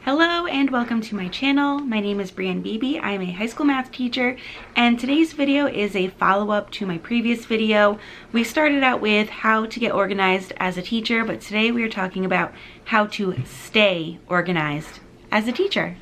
Hello and welcome to my channel. My name is Brianne Beebe. I am a high school math teacher, and today's video is a follow-up to my previous video. We started out with how to get organized as a teacher, but today we are talking about how to stay organized as a teacher.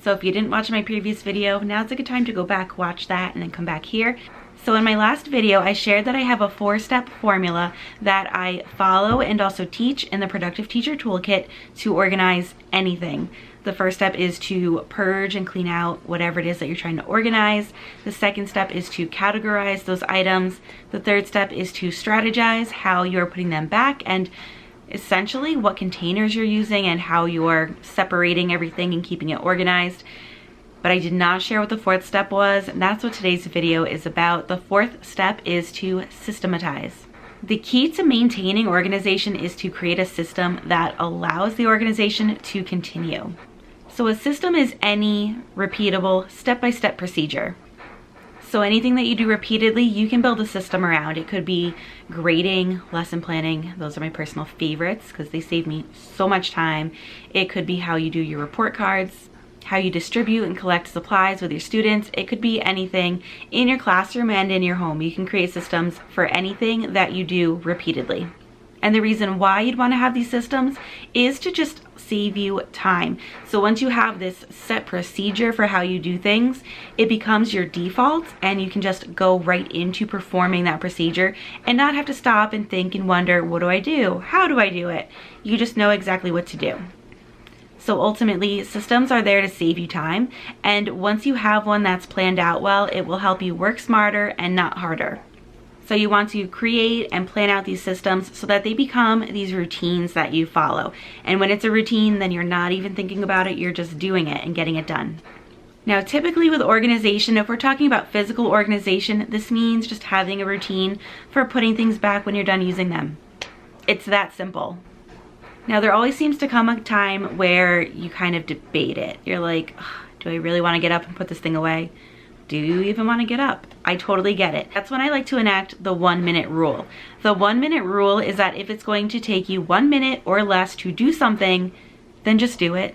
So if you didn't watch my previous video, now's a good time to go back, watch that, and then come back here. So in my last video, I shared that I have a 4-step formula that I follow and also teach in the Productive Teacher Toolkit to organize anything. The first step is to purge and clean out whatever it is that you're trying to organize. The second step is to categorize those items. The third step is to strategize how you're putting them back and essentially what containers you're using and how you're separating everything and keeping it organized. But I did not share what the fourth step was, and that's what today's video is about. The fourth step is to systematize. The key to maintaining organization is to create a system that allows the organization to continue. So a system is any repeatable step-by-step procedure. So anything that you do repeatedly, you can build a system around. It could be grading, lesson planning. Those are my personal favorites because they save me so much time. It could be how you do your report cards, how you distribute and collect supplies with your students. It could be anything in your classroom and in your home. You can create systems for anything that you do repeatedly. And the reason why you'd want to have these systems is to just save you time. So once you have this set procedure for how you do things, it becomes your default and you can just go right into performing that procedure and not have to stop and think and wonder, what do I do? How do I do it? You just know exactly what to do. So ultimately, systems are there to save you time, and once you have one that's planned out well, it will help you work smarter and not harder. So you want to create and plan out these systems so that they become these routines that you follow. And when it's a routine, then you're not even thinking about it, you're just doing it and getting it done. Now, typically with organization, if we're talking about physical organization, this means just having a routine for putting things back when you're done using them. It's that simple. Now, there always seems to come a time where you kind of debate it. You're like, do I really want to get up and put this thing away? Do you even want to get up? I totally get it. That's when I like to enact the 1-minute rule. The 1-minute rule is that if it's going to take you 1 minute or less to do something, then just do it.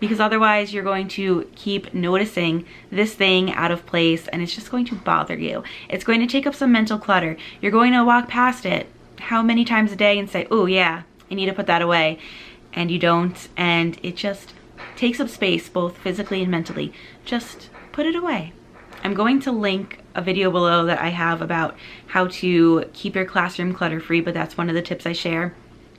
Because otherwise you're going to keep noticing this thing out of place and it's just going to bother you. It's going to take up some mental clutter. You're going to walk past it how many times a day and say, oh yeah, I need to put that away, and you don't, and it just takes up space both physically and mentally. Just put it away. I'm going to link a video below that I have about how to keep your classroom clutter-free, but that's one of the tips I share.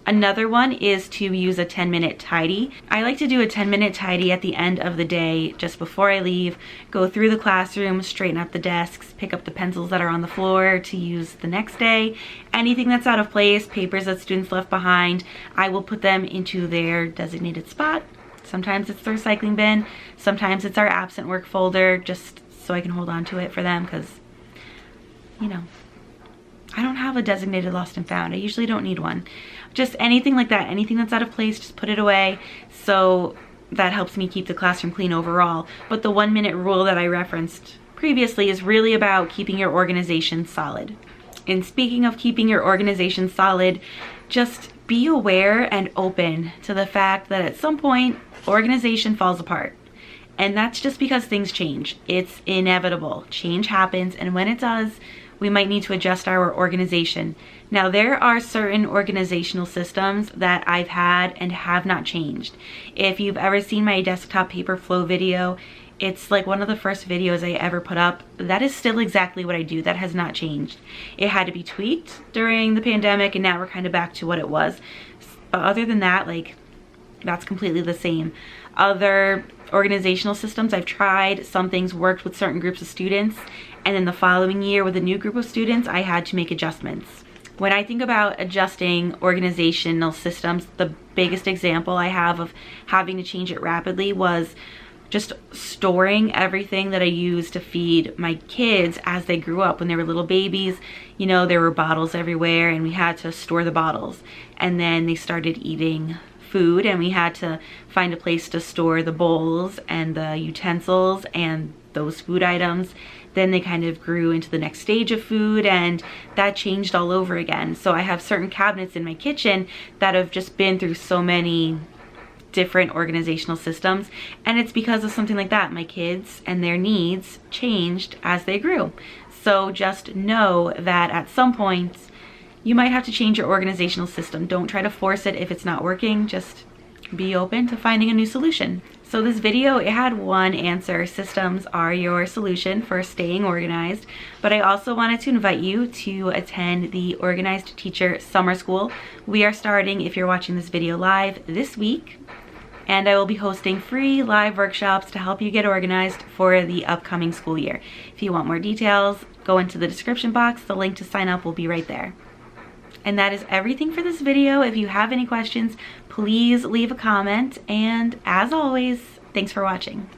Another one is to use a 10-minute tidy. I like to do a 10-minute tidy at the end of the day, just before I leave, go through the classroom, straighten up the desks, pick up the pencils that are on the floor to use the next day. Anything that's out of place, papers that students left behind, I will put them into their designated spot. Sometimes it's the recycling bin, sometimes it's our absent work folder, just so I can hold on to it for them because, you know, I don't have a designated lost and found. I usually don't need one. Just anything like that, anything that's out of place, just put it away. So that helps me keep the classroom clean overall. But the 1-minute rule that I referenced previously is really about keeping your organization solid. And speaking of keeping your organization solid, just be aware and open to the fact that at some point, organization falls apart. And that's just because things change. It's inevitable. Change happens, and when it does, we might need to adjust our organization. Now, there are certain organizational systems that I've had and have not changed. If you've ever seen my desktop paper flow video, it's like one of the first videos I ever put up. That is still exactly what I do. That has not changed. It had to be tweaked during the pandemic, and now we're kind of back to what it was. But other than that, like, that's completely the same. Other organizational systems I've tried, some things worked with certain groups of students, and then the following year with a new group of students, I had to make adjustments. When I think about adjusting organizational systems, the biggest example I have of having to change it rapidly was just storing everything that I used to feed my kids as they grew up. When they were little babies, you know, there were bottles everywhere and we had to store the bottles. And then they started eating food and we had to find a place to store the bowls and the utensils and those food items. Then they kind of grew into the next stage of food, and that changed all over again. So I have certain cabinets in my kitchen that have just been through so many different organizational systems, and it's because of something like that. My kids and their needs changed as they grew. So just know that at some point you might have to change your organizational system. Don't try to force it if it's not working. Just be open to finding a new solution. So this video, it had one answer: systems are your solution for staying organized. But I also wanted to invite you to attend the Organized Teacher Summer School. We are starting, if you're watching this video live, this week. And I will be hosting free live workshops to help you get organized for the upcoming school year. If you want more details, go into the description box. The link to sign up will be right there. And that is everything for this video. If you have any questions, please leave a comment. And as always, thanks for watching.